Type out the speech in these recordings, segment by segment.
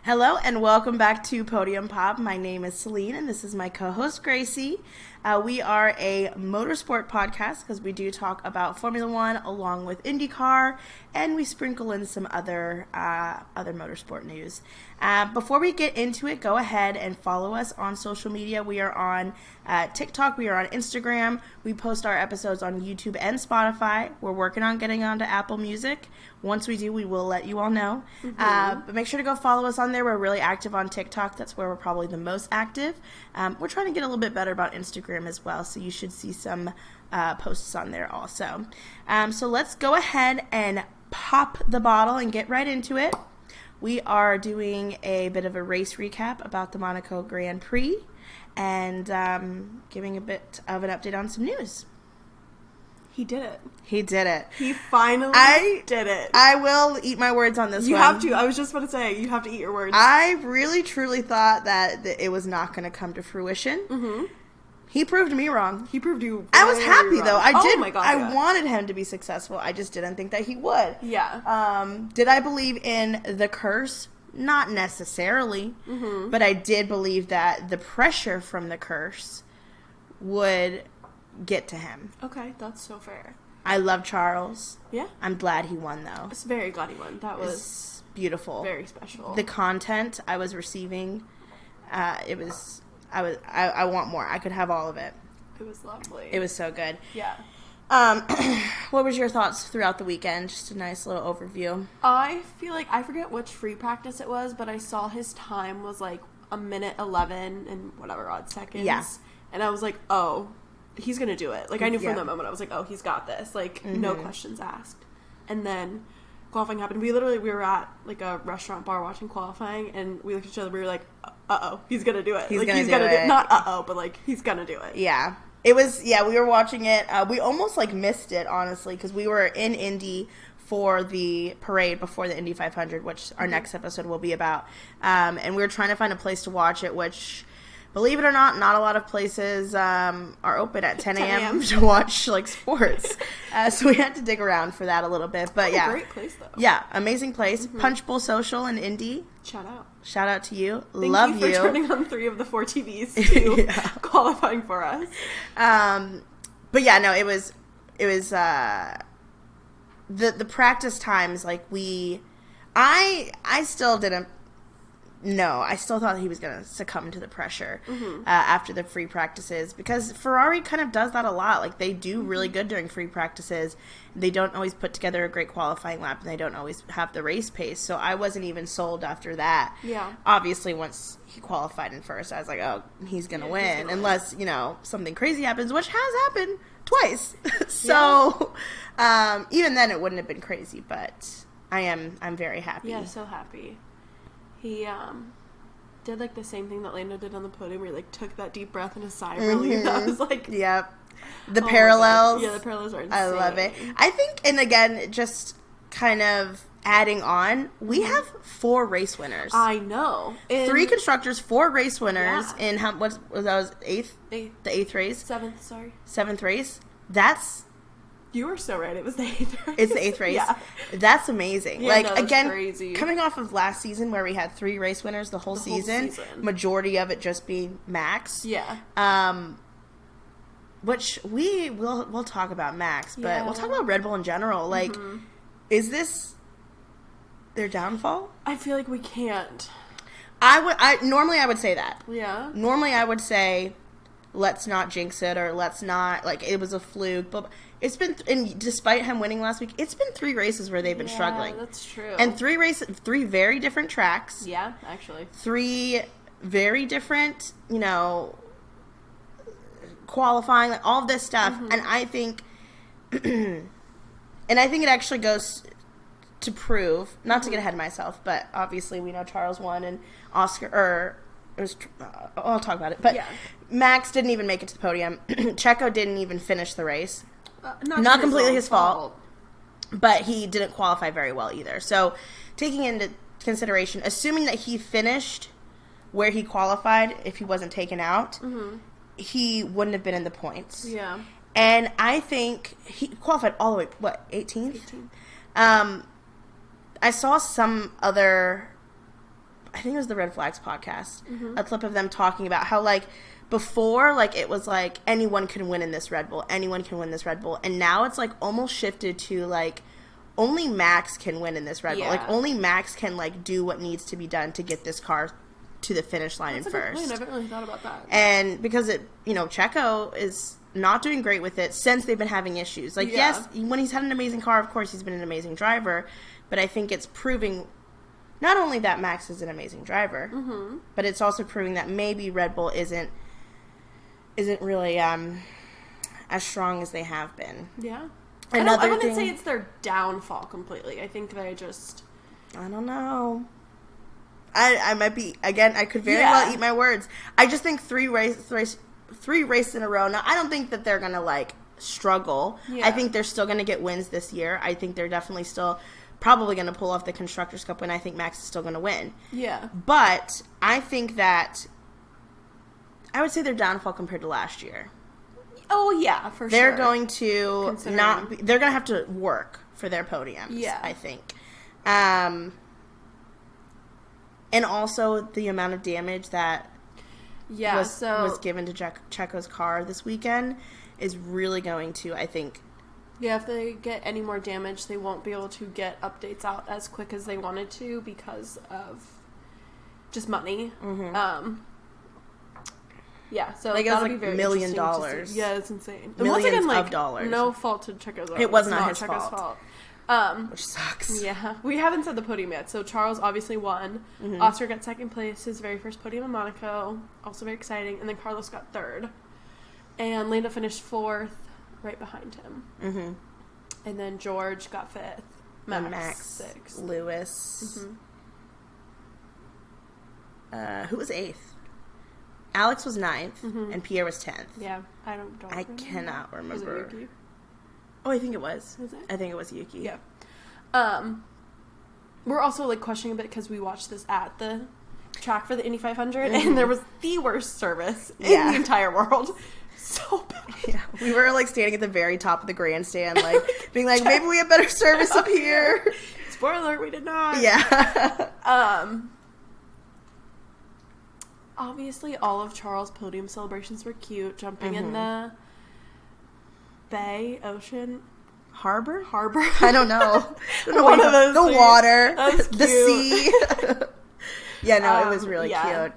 Hello and welcome back to Podium Pop. My name is Celine and this is my co-host Gracie. We are a motorsport podcast because we do talk about Formula One along with IndyCar, and we sprinkle in some other motorsport news. Before we get into it, go ahead and follow us on social media. We are on TikTok, we are on Instagram. We post our episodes on YouTube and Spotify. We're working on getting onto Apple Music. Once we do, we will let you all know. But make sure to go follow us on there. We're really active on TikTok. That's where we're probably the most active. We're trying to get a little bit better about Instagram as well, so you should see some posts on there also. So let's go ahead and pop the bottle and get right into it. We are doing a bit of a race recap about the Monaco Grand Prix and giving a bit of an update on some news. He did it. He did it. He finally did it. I will eat my words on this one. You have to. I was just about to say, you have to eat your words. I really, truly thought that it was not going to come to fruition. Mm-hmm. He proved me wrong. He proved you I was happy, though. Oh my God, I wanted him to be successful. I just didn't think that he would. Yeah. Did I believe in the curse? Not necessarily. Mm-hmm. But I did believe that the pressure from the curse would get to him. Okay, that's so fair. I love Charles. Yeah. I'm glad he won, though. I was very glad he won. That was beautiful. Very special. The content I was receiving, I want more. I could have all of it. It was lovely. It was so good. Yeah. What was your thoughts throughout the weekend? Just a nice little overview. I feel like, I forget which free practice it was, but I saw his time was like a minute 11 and whatever odd seconds. Yeah. And I was like, oh, he's gonna do it. Like, I knew from that moment, I was like, oh, he's got this. Like, no questions asked. And then qualifying happened. We were at like a restaurant bar watching qualifying, and we looked at each other. We were like, uh-oh, he's gonna do it. He's gonna do it. Not uh-oh, but like, he's gonna do it. Yeah. It was, we were watching it. We almost like missed it, honestly, because we were in Indy for the parade before the Indy 500, which our next episode will be about. And we were trying to find a place to watch it, which, believe it or not a lot of places are open at 10 a.m. to watch like sports. So we had to dig around for that a little bit. But yeah. Great place, though. Yeah, amazing place. Punch Bowl Social in Indy. Shout out to you. Thank you for turning on 3 of the 4 TVs to qualifying for us. But yeah, no, it was the practice times, like I still didn't know. I still thought he was going to succumb to the pressure after the free practices, because Ferrari kind of does that a lot. Like, they do really good during free practices. They don't always put together a great qualifying lap, and they don't always have the race pace. So I wasn't even sold after that. Yeah. Obviously, once he qualified in first, I was like, oh, he's going to win. Unless, something crazy happens, which has happened twice. So even then, it wouldn't have been crazy, but I'm very happy. Yeah, so happy. He did like the same thing that Lando did on the podium, where he like took that deep breath and a sigh of relief. That was like, yep. The parallels. Yeah, the parallels are insane. I love it. I think, and again, just kind of adding on, we have 4 race winners. I know. 3 constructors, 4 race winners in that was 8th? The 8th race? 7th, sorry. 7th race. You were so right. It was the 8th race. It's the 8th race. Yeah. That's amazing. Yeah, like, no, that's again, crazy. Coming off of last season where we had 3 race winners the whole season, majority of it just being Max. Yeah. Which we'll talk about Max, but we'll talk about Red Bull in general. Like, is this their downfall? I feel like we can't. Normally I would say that. Yeah. Normally I would say, let's not jinx it, or let's not, like, it was a fluke, but it's been, and despite him winning last week, it's been 3 races where they've been struggling. That's true. And 3 very different tracks. Yeah, actually. 3 very different, qualifying, like, all of this stuff. And I think, it actually goes to prove, not to get ahead of myself, but obviously we know Charles won and I'll talk about it, but Max didn't even make it to the podium. Checo didn't even finish the race. Not completely his fault, but he didn't qualify very well either. So, taking into consideration, assuming that he finished where he qualified, if he wasn't taken out, he wouldn't have been in the points. Yeah. And I think he qualified all the way, 18th? 18th. I saw some other I think it was the Red Flags podcast, a clip of them talking about how, like, before, like, it was like anyone can win in this Red Bull, anyone can win this Red Bull, and now it's like almost shifted to like only Max can win in this Red Bull. Like, only Max can like do what needs to be done to get this car to the finish line That's first. A good point. I haven't really thought about that. And because it, you know, Checo is not doing great with it since they've been having issues. Like, yes, when he's had an amazing car, of course, he's been an amazing driver, but I think it's proving not only that Max is an amazing driver, but it's also proving that maybe Red Bull isn't really as strong as they have been. Yeah. I wouldn't say it's their downfall completely. I think they just... I don't know. I might be... Again, I could very well eat my words. I just think three races in a row. Now, I don't think that they're going to, like, struggle. Yeah. I think they're still going to get wins this year. I think they're definitely still probably going to pull off the Constructors' Cup win. I think Max is still going to win. Yeah. But I think that... I would say their downfall compared to last year. Oh, yeah, for sure. They're going to they're going to have to work for their podiums, I think. And also the amount of damage that was given to Checo's car this weekend is really going to, I think... Yeah, if they get any more damage, they won't be able to get updates out as quick as they wanted to because of just money. Yeah, so like that'll it was be very $1 million. Yeah, it's insane. And once again, like, of dollars. No fault to Checo's. It was not his Checo's fault. Which sucks. Yeah, we haven't said the podium yet. So Charles obviously won. Oscar got second place, his very first podium in Monaco. Also very exciting. And then Carlos got third. And Lando finished fourth, right behind him. And then George got fifth. Max sixth. Lewis. Who was eighth? Alex was 9th, and Pierre was 10th. Yeah, I cannot remember. Was it Yuki? Oh, I think it was. Was it? I think it was Yuki. Yeah. We're also, like, questioning a bit because we watched this at the track for the Indy 500, and there was the worst service in the entire world. So bad. Yeah. We were, like, standing at the very top of the grandstand, like, being like, maybe we have better service up here. Spoiler, we did not. Yeah. Obviously, all of Charles' podium celebrations were cute. Jumping in the bay, ocean, harbor. I don't know. One of those. The water, the sea. Yeah, no, it was really cute.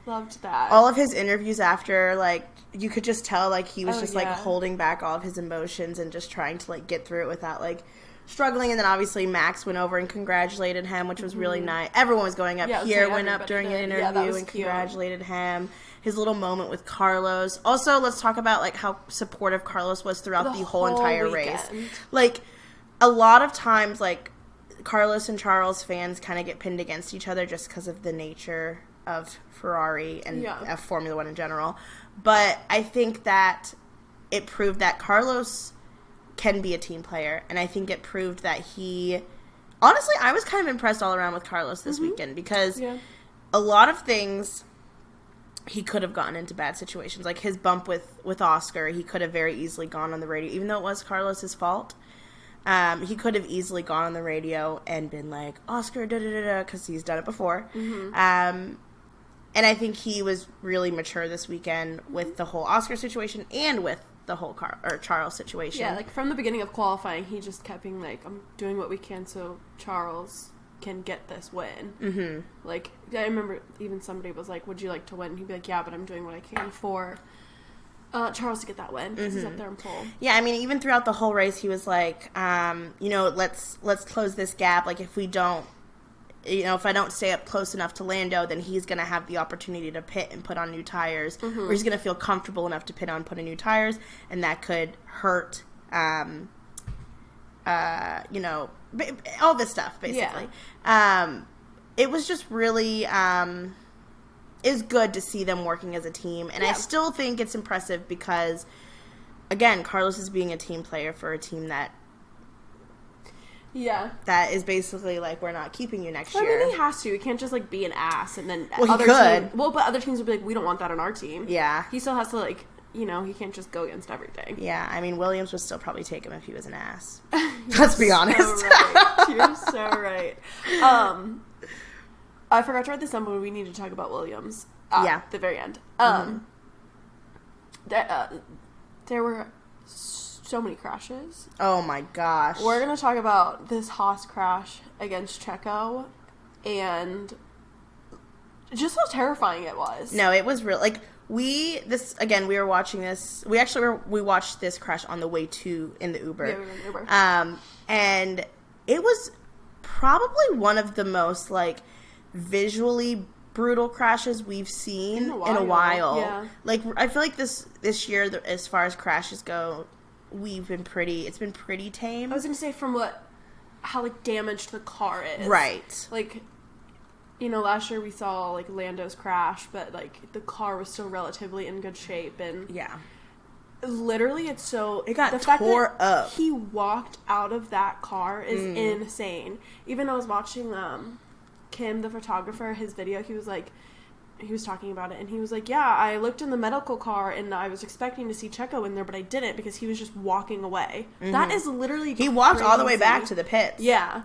Loved that. All of his interviews after, like, you could just tell, like, he was like holding back all of his emotions and just trying to, like, get through it without, like, struggling. And then obviously Max went over and congratulated him, which was really nice. Everyone was going up. Pierre went up during an interview and congratulated him. His little moment with Carlos. Also, let's talk about, like, how supportive Carlos was throughout the whole entire race. Like, a lot of times, like, Carlos and Charles fans kind of get pinned against each other just because of the nature of Ferrari and of Formula One in general. But I think that it proved that Carlos can be a team player, and I think it proved that he... Honestly, I was kind of impressed all around with Carlos this weekend because a lot of things he could have gotten into bad situations. Like his bump with Oscar, he could have very easily gone on the radio, even though it was Carlos's fault. He could have easily gone on the radio and been like, Oscar, da-da-da-da, because he's done it before. And I think he was really mature this weekend with the whole Oscar situation and with the whole Charles situation. Yeah, like from the beginning of qualifying, he just kept being like, I'm doing what we can so Charles can get this win. Like, I remember even somebody was like, would you like to win? And he'd be like, yeah, but I'm doing what I can for Charles to get that win because he's up there in pole. Yeah, I mean, even throughout the whole race, he was like, you know, let's close this gap. Like, if we don't, you know, if I don't stay up close enough to Lando, then he's going to have the opportunity to pit and put on new tires, or he's going to feel comfortable enough to put on new tires, and that could hurt, you know, all this stuff, basically. It was just really, it was good to see them working as a team, and I still think it's impressive because, again, Carlos is being a team player for a team that that is basically like, we're not keeping you next year. I mean, he has to. He can't just, like, be an ass and then he could. But other teams would be like, we don't want that on our team. Yeah. He still has to, like, you know, he can't just go against everything. Yeah, I mean, Williams would still probably take him if he was an ass. Let's be honest. So right. You're so right. I forgot to write this down, but we need to talk about Williams at the very end. There were so many crashes. Oh my gosh. We're going to talk about this Haas crash against Checo and just how terrifying it was. No, it was real. Like, we were watching this. We watched this crash on the way in the Uber. Yeah, we were in the Uber. And it was probably one of the most, like, visually brutal crashes we've seen in a while. Yeah. Like, I feel like this year, as far as crashes go, it's been pretty tame. I was going to say how like damaged the car is. Right. Like, you know, last year we saw like Lando's crash, but like the car was still relatively in good shape, and yeah, literally it got tore up. He walked out of that car is insane. Even I was watching Kim, the photographer, his video, he was talking about it, and he was like, yeah, I looked in the medical car, and I was expecting to see Checo in there, but I didn't, because he was just walking away. That is literally He walked all the way back to the pits. Yeah.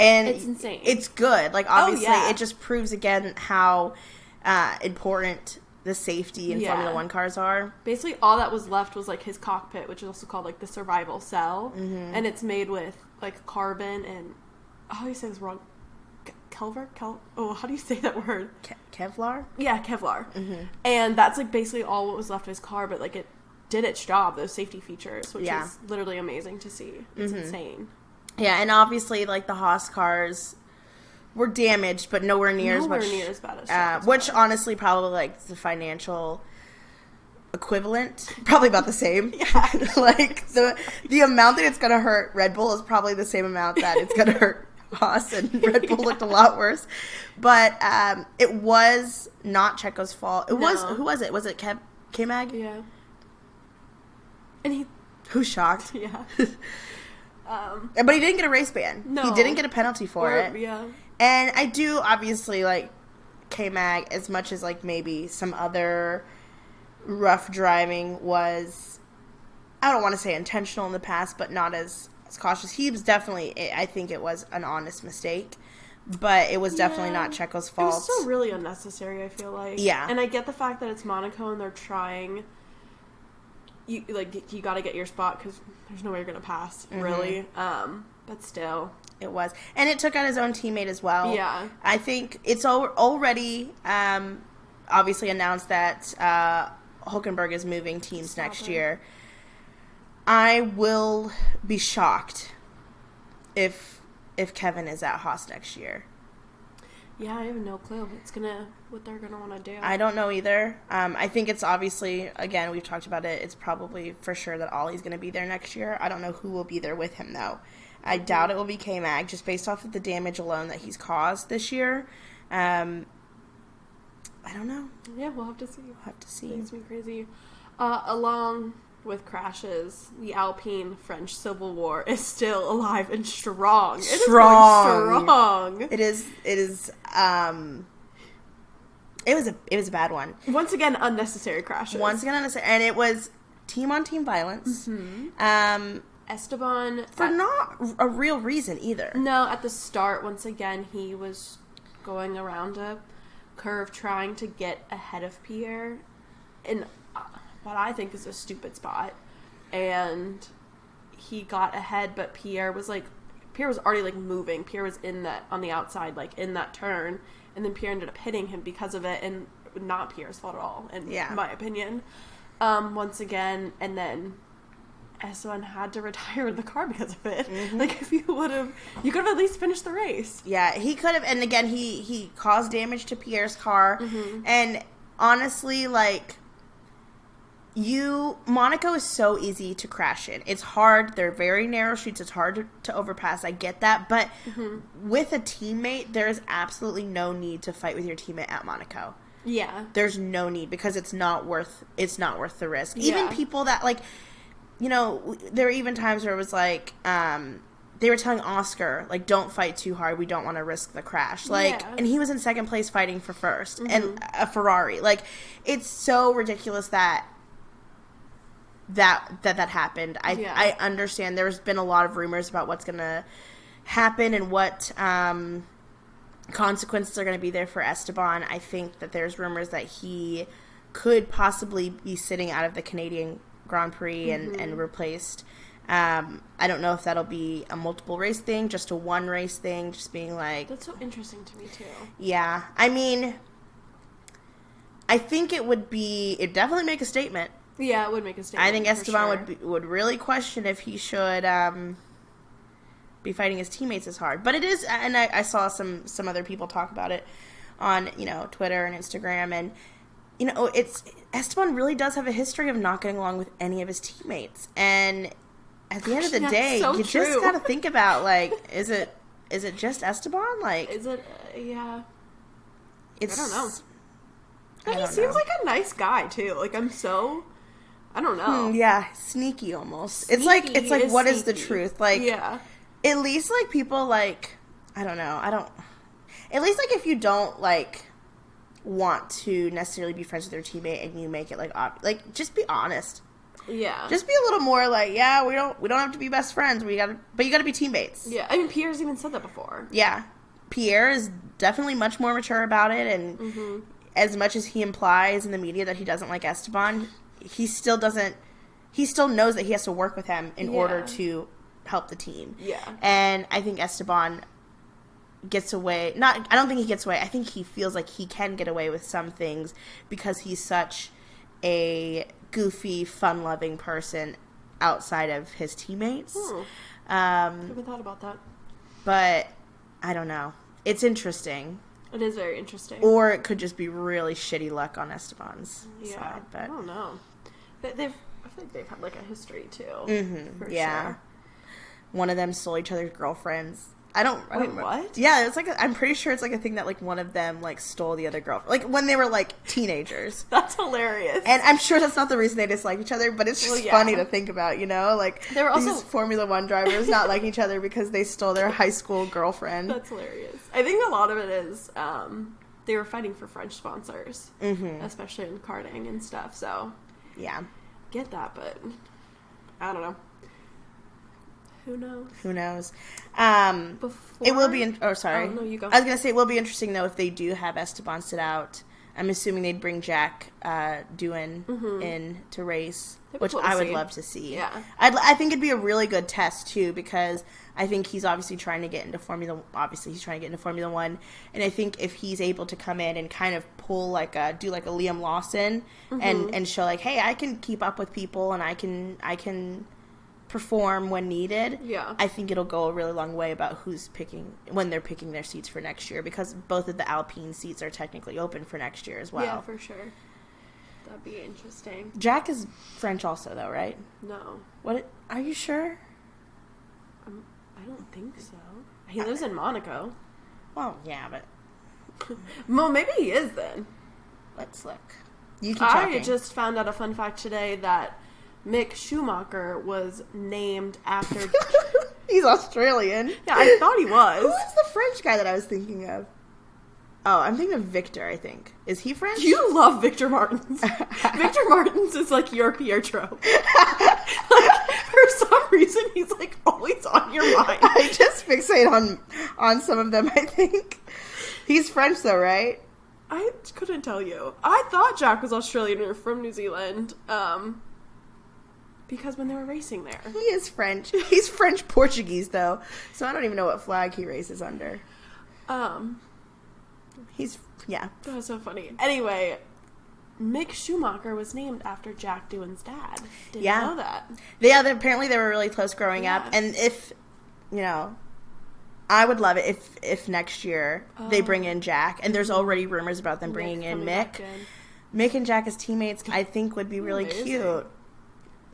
And it's insane. It's good. Like, obviously, it just proves again how important the safety in Formula 1 cars are. Basically, all that was left was, like, his cockpit, which is also called, like, the survival cell, and it's made with, like, carbon and, how do you say this wrong? How do you say that word? Kevlar? Yeah, Kevlar. And that's, like, basically all what was left of his car, but, like, it did its job, those safety features, which is literally amazing to see. It's insane. Yeah, and obviously, like, the Haas cars were damaged, but nowhere near as bad as Checo's which, honestly, probably, like, the financial equivalent, probably about the same. Yeah. Like, the amount that it's going to hurt Red Bull is probably the same amount that it's going to hurt Haas, and Red Bull looked a lot worse. But it was not Checo's fault. Who was it? Was it K-Mag? Yeah. And who's shocked? Yeah. But he didn't get a race ban. No. He didn't get a penalty for it. Yeah. And I do obviously like K-Mag as much as like maybe some other rough driving was, I don't want to say intentional in the past, but not as cautious. He was definitely, I think it was an honest mistake, but it was definitely not Checo's fault. It was still really unnecessary, I feel like. Yeah. And I get the fact that it's Monaco and they're trying, you got to get your spot because there's no way you're going to pass, really. But still. It was. And it took out his own teammate as well. Yeah. I think it's already obviously announced that Hülkenberg is moving teams next year. I will be shocked if Kevin is at Haas next year. Yeah, I have no clue what they're gonna want to do. I don't know either. I think it's obviously, again, we've talked about it, it's probably for sure that Ollie's going to be there next year. I don't know who will be there with him, though. I doubt it will be K-Mag, just based off of the damage alone that he's caused this year. I don't know. Yeah, we'll have to see. It's been crazy. Along with crashes, the Alpine French Civil War is still alive and strong. It is going strong. It is. It was a bad one. Once again, unnecessary crashes. And it was team-on-team violence. Esteban for not a real reason either. No, at the start, once again, he was going around a curve trying to get ahead of Pierre in what I think is a stupid spot, and he got ahead, but Pierre was already like moving. Pierre was on the outside, like in that turn, and then Pierre ended up hitting him because of it, and not Pierre's fault at all, in my opinion. Once again, and then Esteban had to retire the car because of it. Like, if you could have at least finished the race. Yeah, he could have, and again, he caused damage to Pierre's car, and honestly, like, Monaco is so easy to crash in. It's hard. They're very narrow streets. It's hard to overpass. I get that. But with a teammate, there is absolutely no need to fight with your teammate at Monaco. Yeah. There's no need, because it's not worth the risk. Even people that, like, you know, there were even times where it was like, they were telling Oscar, like, don't fight too hard. We don't want to risk the crash. Like, and he was in second place fighting for first, and a Ferrari. Like, it's so ridiculous that happened. I understand there's been a lot of rumors about what's going to happen and what consequences are going to be there for Esteban. I think that there's rumors that he could possibly be sitting out of the Canadian Grand Prix and replaced. I don't know if that'll be a multiple race thing, just a one race thing, just being like... That's so interesting to me, too. Yeah. I mean, I think it'd definitely make a statement. Yeah, it would make a statement. I think Esteban would really question if he should be fighting his teammates as hard. But it is, and I saw some other people talk about it on, Twitter and Instagram, and, Esteban really does have a history of not getting along with any of his teammates. And at the end of the day, you just gotta think about, like, is it just Esteban? Like, is it, yeah. I don't know. But he seems like a nice guy, too. Like, I don't know. Yeah, sneaky almost. It's like what is the truth? Like, yeah. At least, like, people, like, I don't know. At least, like, if you don't, like, want to necessarily be friends with your teammate and you make it, like, just be honest. Yeah. Just be a little more like, yeah, we don't have to be best friends. But you gotta be teammates. Yeah. I mean, Pierre's even said that before. Yeah. Pierre is definitely much more mature about it, and as much as he implies in the media that he doesn't like Esteban, he still knows that he has to work with him in order to help the team. Yeah. And I think Esteban gets away. I don't think he gets away. I think he feels like he can get away with some things because he's such a goofy, fun-loving person outside of his teammates. Never thought about that. But I don't know. It's interesting. It is very interesting. Or it could just be really shitty luck on Esteban's side. But I don't know. I feel like they've had, like, a history, too. For sure. One of them stole each other's girlfriends. Wait, what? Yeah, it's like I'm pretty sure it's like a thing that like one of them like stole the other girl, like when they were like teenagers. That's hilarious. And I'm sure that's not the reason they dislike each other, but it's just funny to think about, like they were also these Formula One drivers not liking each other because they stole their high school girlfriend. That's hilarious. I think a lot of it is they were fighting for French sponsors, especially in karting and stuff. So yeah, get that, but I don't know. Who knows? It will be... sorry. Oh, no, you go. I was going to say, it will be interesting, though, if they do have Esteban sit out. I'm assuming they'd bring Jack Doohan in to race, which cool I would see. love to see. Yeah. I think it'd be a really good test, too, because I think he's obviously trying to get into Formula 1, and I think if he's able to come in and kind of pull, do like a Liam Lawson and show, like, hey, I can keep up with people, and I can perform when needed. Yeah. I think it'll go a really long way about when they're picking their seats for next year, because both of the Alpine seats are technically open for next year as well. Yeah, for sure. That'd be interesting. Jack is French also, though, right? No. Are you sure? I don't think so. He lives in Monaco. Well, yeah, but... Well, maybe he is then. Let's look. You keep talking. I just found out a fun fact today that Mick Schumacher was named after... He's Australian. Yeah, I thought he was. Who is the French guy that I was thinking of? Oh, I'm thinking of Victor, I think. Is he French? You love Victor Martins. Victor Martins is like your Pietro. For some reason, he's like always on your mind. I just fixate on some of them, I think. He's French though, right? I couldn't tell you. I thought Jack was Australian or from New Zealand. Because when they were racing there. He is French. He's French-Portuguese, though. So I don't even know what flag he races under. Yeah. That was so funny. Anyway, Mick Schumacher was named after Jack Doohan's dad. Didn't know that. Yeah, apparently they were really close growing up. And if, I would love it if next year they bring in Jack. And there's already rumors about them bringing in Mick. Mick and Jack as teammates, I think, would be really cute.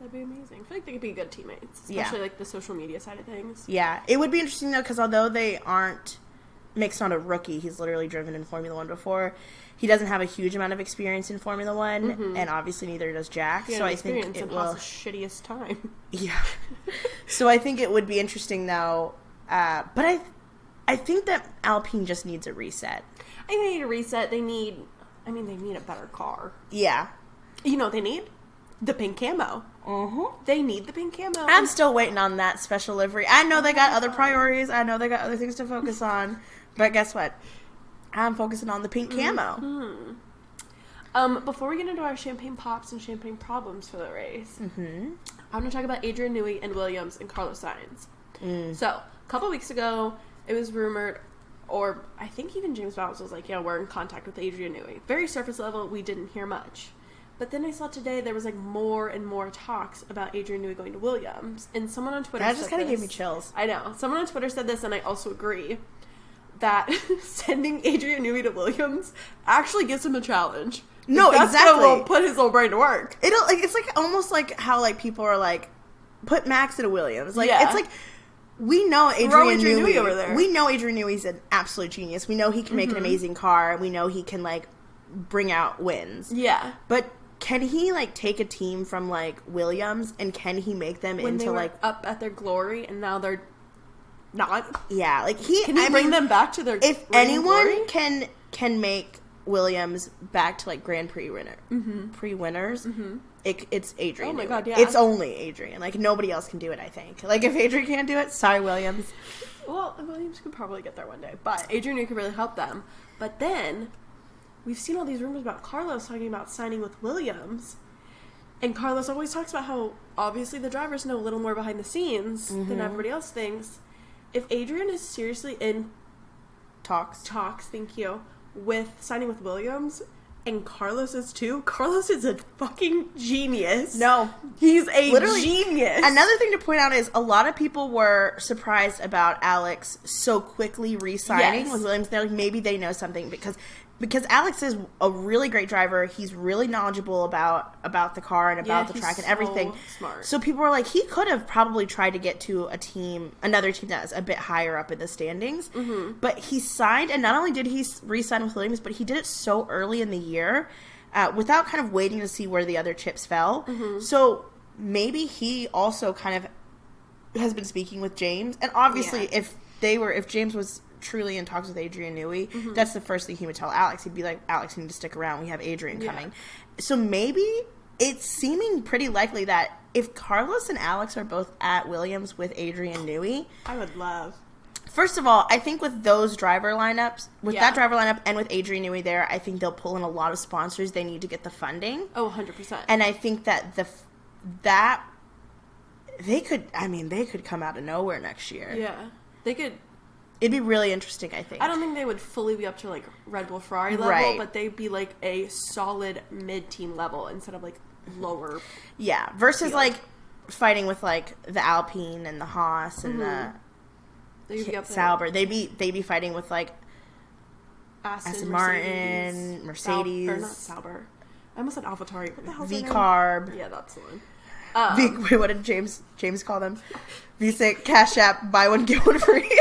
That'd be amazing. I feel like they could be good teammates, especially like the social media side of things. Yeah, it would be interesting though, because although Mick's not a rookie, he's literally driven in Formula One before. He doesn't have a huge amount of experience in Formula One, and obviously neither does Jack. So I think it will. The shittiest time. Yeah. So I think it would be interesting though, but I think that Alpine just needs a reset. I think they need a reset. They need a better car. Yeah. You know what they need? The pink camo. They need the pink camo. I'm still waiting on that special livery. I know they got other priorities. I know they got other things to focus on. But guess what? I'm focusing on the pink camo. Before we get into our champagne pops and champagne problems for the race, Mm-hmm. I'm going to talk about Adrian Newey and Williams and Carlos Sainz. So, a couple weeks ago, it was rumored, or I think even James Bowles was like, yeah, we're in contact with Adrian Newey. Very surface level, we didn't hear much. But then I saw today there was like more and more talks about Adrian Newey going to Williams. And someone on Twitter That just kind of gave me chills. I know. Someone on Twitter said this, and I also agree, that sending Adrian Newey to Williams actually gives him a challenge. No, That's exactly. gonna put his little brain to work. It's like almost like how like people are like, put Max into Williams. Like Yeah. it's like we know Throw Adrian Newey Newey over there. We know Adrian Newey's an absolute genius. We know he can make an amazing car. We know he can like bring out wins. Yeah. But can he like take a team from like Williams and can he make them When into they were like up at their glory and now they're not. yeah, like Can he bring them back to their if reigning anyone glory? can make Williams back to like Grand Prix winners, it's Adrian. Oh my Newey. God, yeah. It's only Adrian. Like nobody else can do it. I think. Like if Adrian can't do it, sorry Williams. Well, Williams could probably get there one day, but Adrian Newey could really help them. But then we've seen all these rumors about Carlos talking about signing with Williams, and Carlos always talks about how obviously the drivers know a little more behind the scenes than everybody else thinks. If Adrian is seriously in Talks. thank you, with signing with Williams, and Carlos is too, Carlos is a fucking genius. No, He's a Literally, genius. Another thing to point out is a lot of people were surprised about Alex so quickly re-signing Yes. with Williams. They're like, maybe they know something because Alex is a really great driver. He's really knowledgeable about the car and about the track and everything. Smart. So people were like, he could have probably tried to get to another team that's a bit higher up in the standings. Mm-hmm. But he signed, and not only did he re-sign with Williams, but he did it so early in the year without kind of waiting to see where the other chips fell. Mm-hmm. So maybe he also kind of has been speaking with James. And obviously, if James was truly in talks with Adrian Newey, that's the first thing he would tell Alex. He'd be like, Alex, you need to stick around. We have Adrian coming. So maybe it's seeming pretty likely that if Carlos and Alex are both at Williams with Adrian Newey, I would love. First of all, I think with those driver lineups, that driver lineup and with Adrian Newey there, I think they'll pull in a lot of sponsors. They need to get the funding. Oh, 100%. And I think that they could come out of nowhere next year. Yeah. They could. It'd be really interesting, I think. I don't think they would fully be up to like Red Bull Ferrari level, Right. but they'd be like a solid mid-team level instead of like lower. Yeah, versus field. like fighting with like the Alpine and the Haas and They'd be up there. Sauber. They'd be fighting with like Aston Martin, Mercedes. Or not Sauber. I almost said AlphaTauri. What the hell's V-Carb. Yeah, that's the one. Wait, what did James call them? V6 Cash App, buy one get one free.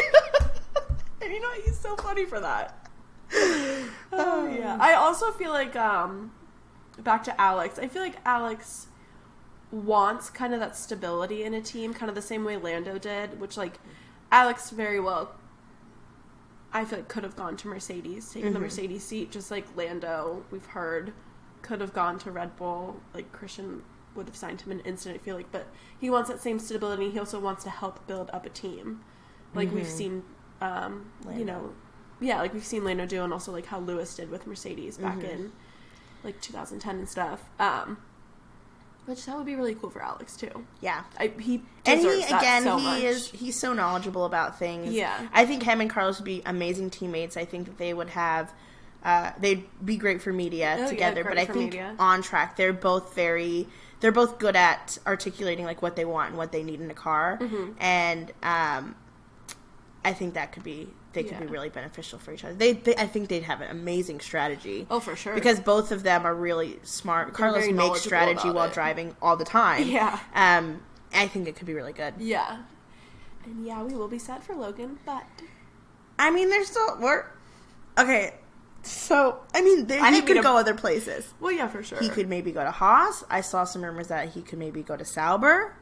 And you know what? He's so funny for that. Oh yeah. I also feel like back to Alex. I feel like Alex wants kind of that stability in a team, kind of the same way Lando did, which like Alex very well I feel like could have gone to Mercedes, taken the Mercedes seat, just like Lando, we've heard, could have gone to Red Bull, like Christian would have signed him an instant, I feel like, but he wants that same stability. He also wants to help build up a team. Like we've seen you know, like we've seen Lando do, and also like how Lewis did with Mercedes back in like 2010 and stuff. Which that would be really cool for Alex too. Yeah, he deserves that so much. He's so knowledgeable about things. Yeah, I think him and Carlos would be amazing teammates. I think that they would have, they'd be great for media together. Yeah, but I think on track, they're both good at articulating like what they want and what they need in a car, and I think that could be could be really beneficial for each other. I think they'd have an amazing strategy. Oh, for sure. Because both of them are really smart. They're Carlos makes strategy while driving all the time. Yeah. I think it could be really good. Yeah. And yeah, we will be sad for Logan, but I mean, okay. So, I mean, he could go other places. Well, yeah, for sure. He could maybe go to Haas. I saw some rumors that he could maybe go to Sauber.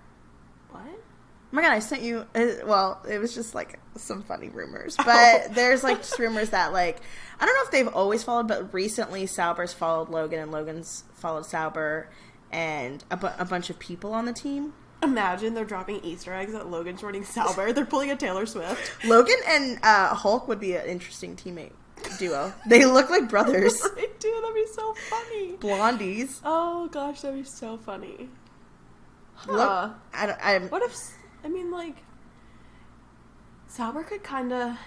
What? Oh my god, I sent you, well, it was just like some funny rumors, but there's like just rumors that like, I don't know if they've always followed, but recently Sauber's followed Logan and Logan's followed Sauber and a bunch of people on the team. Imagine they're dropping Easter eggs that Logan's running Sauber. They're pulling a Taylor Swift. Logan and Hulk would be an interesting teammate. duo. They look like brothers. They do. That'd be so funny. Blondies. Oh gosh, that'd be so funny. Huh. Look, what if? I mean, like, Sauber could kind of,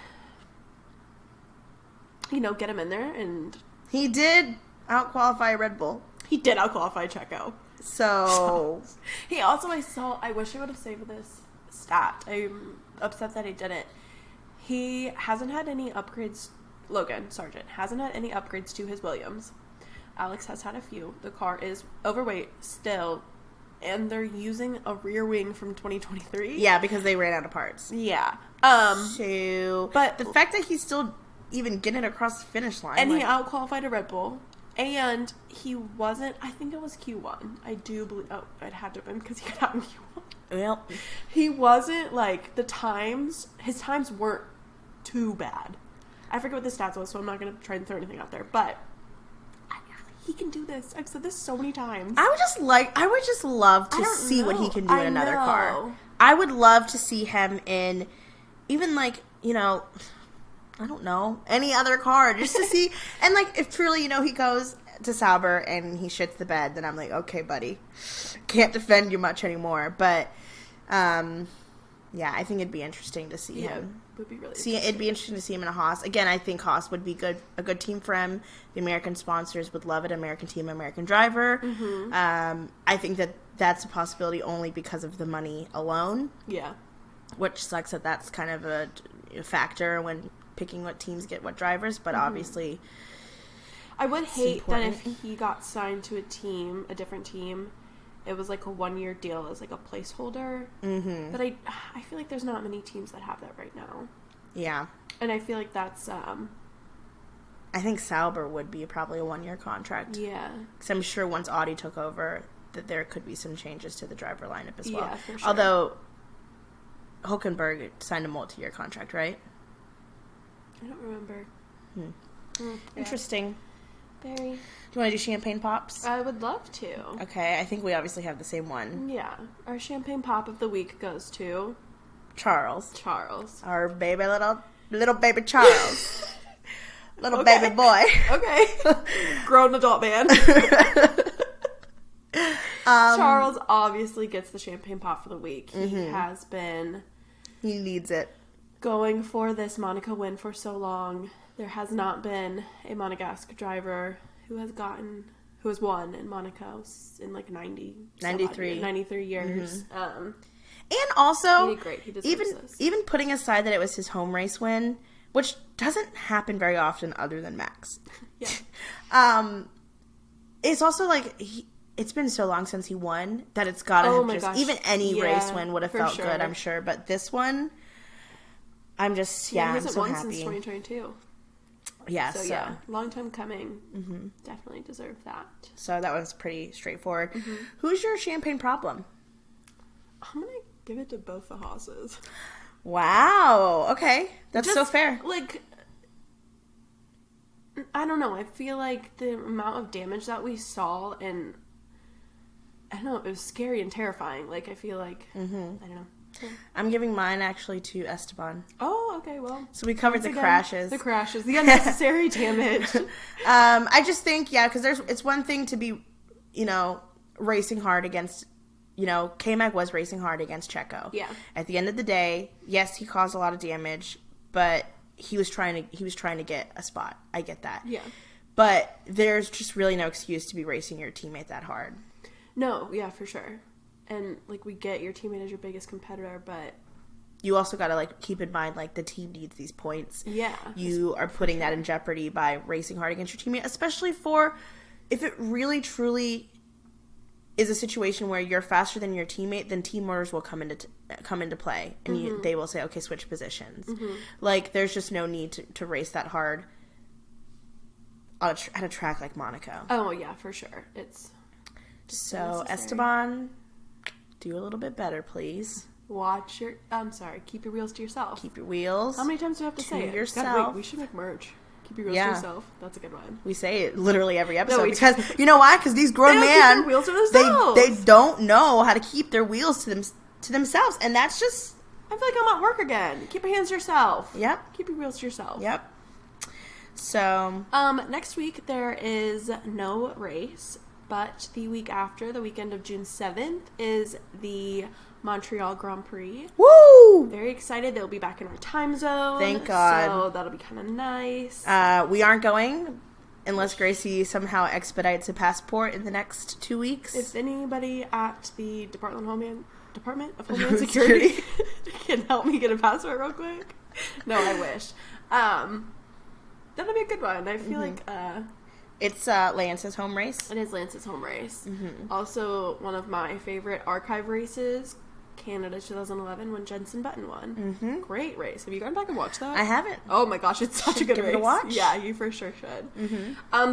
get him in there, and he did out-qualify Red Bull. He did out-qualify Checo. So I wish I would have saved this stat. I'm upset that he didn't. He hasn't had any upgrades. Logan Sargent hasn't had any upgrades to his Williams. Alex has had a few. The car is overweight still, and they're using a rear wing from 2023. Yeah, because they ran out of parts. Yeah. But the fact that he's still even getting across the finish line, and he out-qualified a Red Bull. And he wasn't, I think it was Q1. I do believe, it had to have been because he got out in Q1. Well, he wasn't, his times weren't too bad. I forget what the stats was, so I'm not going to try and throw anything out there. But he can do this. I've said this so many times. I would just love to see what he can do in another car. I would love to see him in, even I don't know, any other car, just to see. And, if truly, he goes to Sauber and he shits the bed, then I'm like, okay, buddy. Can't defend you much anymore. But, yeah, I think it'd be interesting to see him. It would be really It'd be interesting to see him in a Haas. Again, I think Haas would be a good team for him. The American sponsors would love it. American team, American driver. Mm-hmm. I think that's a possibility only because of the money alone. Yeah. Which sucks that's kind of a factor when picking what teams get what drivers, but obviously I would hate that if he got signed to a different team, it was a 1-year deal as a placeholder. Mm-hmm. But I feel like there's not many teams that have that right now. Yeah. And I feel like that's I think Sauber would be probably a 1-year contract. Yeah. Because I'm sure once Audi took over that there could be some changes to the driver lineup as well. Yeah, for sure. Although Hülkenberg signed a multi-year contract, right? I don't remember. Yeah. Interesting. Very. Do you want to do champagne pops? I would love to. Okay, I think we obviously have the same one. Yeah. Our champagne pop of the week goes to Charles. Our baby little baby Charles. Little baby boy. Okay. Grown adult man. Charles obviously gets the champagne pop for the week. He has been... He needs it. Going for this Monaco win for so long. There has not been a Monegasque driver who has won in Monaco in 93 years. And also, he did great. He deserves this. Even putting aside that it was his home race win, which doesn't happen very often other than Max. Yeah. It's also it's been so long since he won that it's gotta even any race win would have felt good, I'm sure. But this one, I'm just, he I'm hasn't so won happy. since 2022. Yeah, so yeah, long time coming. Mm-hmm. Definitely deserved that. So that one's pretty straightforward. Mm-hmm. Who's your champagne problem? I'm gonna give it to both the Haas's. Wow. Okay, that's so fair. I don't know. I feel like the amount of damage that we saw, and I don't know, it was scary and terrifying. I feel like I don't know. I'm giving mine actually to Esteban. Oh, okay, well. So we covered the crashes. The crashes, the unnecessary damage. I just think, because it's one thing to be, racing hard against, K-Mag was racing hard against Checo. Yeah. At the end of the day, yes, he caused a lot of damage, but he was trying to get a spot. I get that. Yeah. But there's just really no excuse to be racing your teammate that hard. No, yeah, for sure. And, we get your teammate as your biggest competitor, but... You also got to, keep in mind, the team needs these points. Yeah. You are putting that in jeopardy by racing hard against your teammate, especially if it really, truly is a situation where you're faster than your teammate, then team orders will come into play. And they will say, okay, switch positions. Mm-hmm. There's just no need to race that hard at a track like Monaco. Oh, yeah, for sure. It's... So, Esteban... Do a little bit better, please. Keep your wheels to yourself. Keep your wheels. How many times do you have to say it? yourself? Wait, we should make merch. Keep your wheels to yourself. That's a good one. We say it literally every episode because you know why? Because these grown men, keep their wheels to themselves. They don't know how to keep their wheels to themselves, and that's just. I feel like I'm at work again. Keep your hands to yourself. Yep. Keep your wheels to yourself. Yep. So, next week there is no race, but the week after, the weekend of June 7th, is the Montreal Grand Prix. woo! Very excited. They'll be back in our time zone. Thank God. So that'll be kind of nice. We aren't going unless Gracie somehow expedites a passport in the next 2 weeks. If anybody at the Department of Homeland Security can help me get a passport real quick. No, I wish. That'll be a good one. I feel like it's Lance's home race. it is Lance's home race. Also, one of my favorite archive races, Canada 2011, when Jenson Button won. Great race. Have you gone back and watched that? I haven't. Oh my gosh, it's such a good give race. it a watch? Yeah, you for sure should.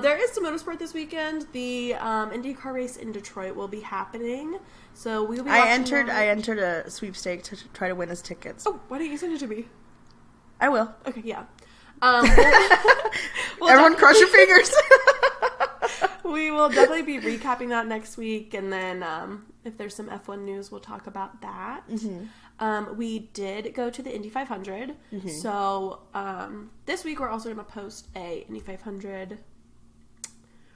There is some motorsport this weekend. The IndyCar race in Detroit will be happening. So we will be watching I entered a sweepstake to try to win his tickets. Oh, why don't you send it to me? I will. Okay, yeah. Everyone cross your fingers. We will definitely be recapping that next week, and then if there's some F1 news, we'll talk about that. We did go to the Indy 500, so this week we're also going to post a Indy 500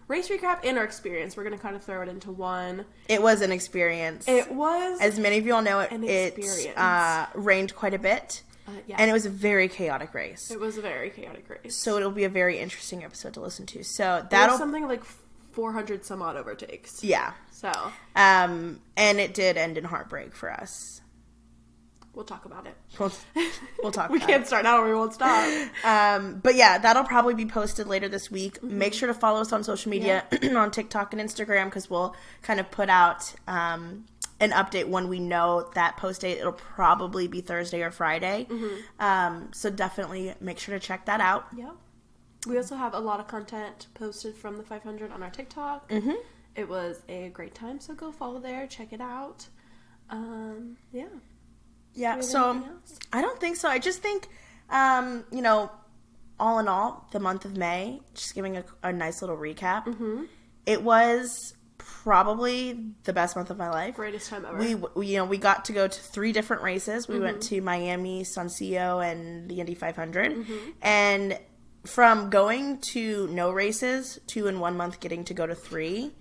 race recap and our experience. We're going to kind of throw it into one. It was an experience. It was. As many of you all know, it rained quite a bit. Yeah. And it was a very chaotic race. It was a very chaotic race. So it'll be a very interesting episode to listen to. So that'll something like 400 some odd overtakes. Yeah. So. And it did end in heartbreak for us. We'll talk about it. We'll talk we about can't it. start now or we won't stop. But yeah, that'll probably be posted later this week. Make sure to follow us on social media, on TikTok and Instagram, because we'll kind of put out an update when we know that post date. It'll probably be Thursday or Friday. So definitely make sure to check that out. Yep. We also have a lot of content posted from the 500 on our TikTok. It was a great time, so go follow there, check it out. Yeah. Yeah, so I don't think so. I just think, all in all, the month of May, just giving a nice little recap, it was probably the best month of my life. Greatest time ever. We got to go to 3 different races. We went to Miami, Soncio, and the Indy 500. And from going to no races to in 1 month getting to go to 3,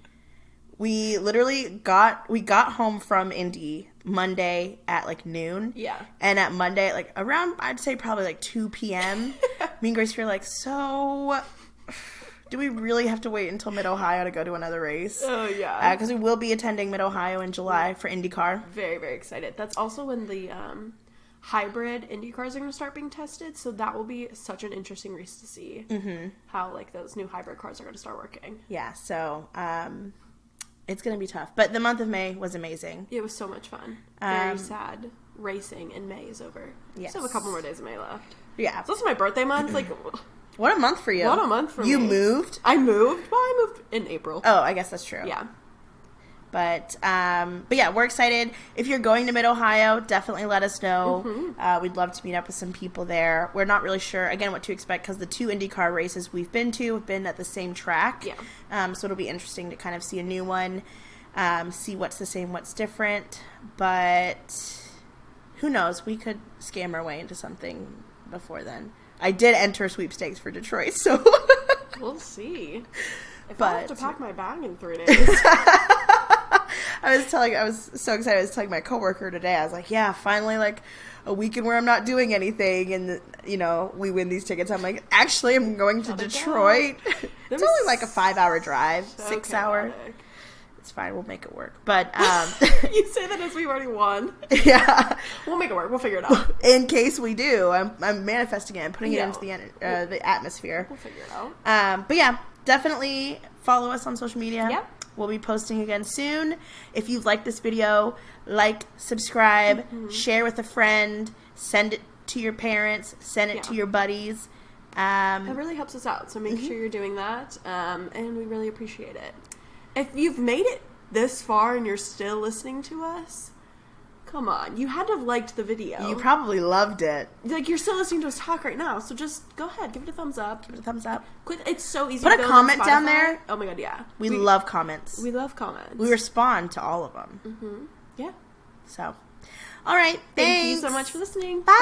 we literally got home from Indy Monday at like noon. Yeah. And at Monday, like around, I'd say probably like 2 p.m., me and Grace were like, so do we really have to wait until Mid-Ohio to go to another race? Oh, yeah. Because we will be attending Mid-Ohio in July for IndyCar. Very, very excited. That's also when the hybrid Indy cars are going to start being tested, so that will be such an interesting race to see how like those new hybrid cars are going to start working. Yeah, so it's going to be tough. But the month of May was amazing. It was so much fun. Very sad. Racing in May is over. Yes. Still have a couple more days of May left. Yeah. So this is my birthday month. Like, what a month for you. What a month for me. You moved? I moved? Well, I moved in April. Oh, I guess that's true. Yeah. But yeah, we're excited. If you're going to Mid-Ohio, definitely let us know. We'd love to meet up with some people there. We're not really sure, again, what to expect because the 2 IndyCar races we've been to have been at the same track. Yeah. So it'll be interesting to kind of see a new one, see what's the same, what's different. But who knows? We could scam our way into something before then. I did enter sweepstakes for Detroit, so we'll see. If but I have to pack my bag in 3 days. I was so excited. I was telling my coworker today, I was like, yeah, finally, like, a weekend where I'm not doing anything, and, we win these tickets. I'm like, actually, I'm going to Detroit. It's only like a 5-hour drive, 6 hour. It's fine. We'll make it work. But, you say that as we've already won. Yeah. We'll make it work. We'll figure it out. In case we do. I'm manifesting it and putting it into the atmosphere. We'll figure it out. But yeah, definitely follow us on social media. Yep. We'll be posting again soon. If you've liked this video, subscribe, share with a friend, send it to your parents, send it to your buddies. It really helps us out, so make sure you're doing that, and we really appreciate it. If you've made it this far and you're still listening to us, come on. You had to have liked the video. You probably loved it. Like, you're still listening to us talk right now, so just go ahead. Give it a thumbs up. Give it a thumbs up. Quick, it's so easy Put to a build comment on down Spotify. there. Oh my god, yeah. We love comments. We love comments. We respond to all of them. Yeah. So, all right. Thank you so much for listening. Bye.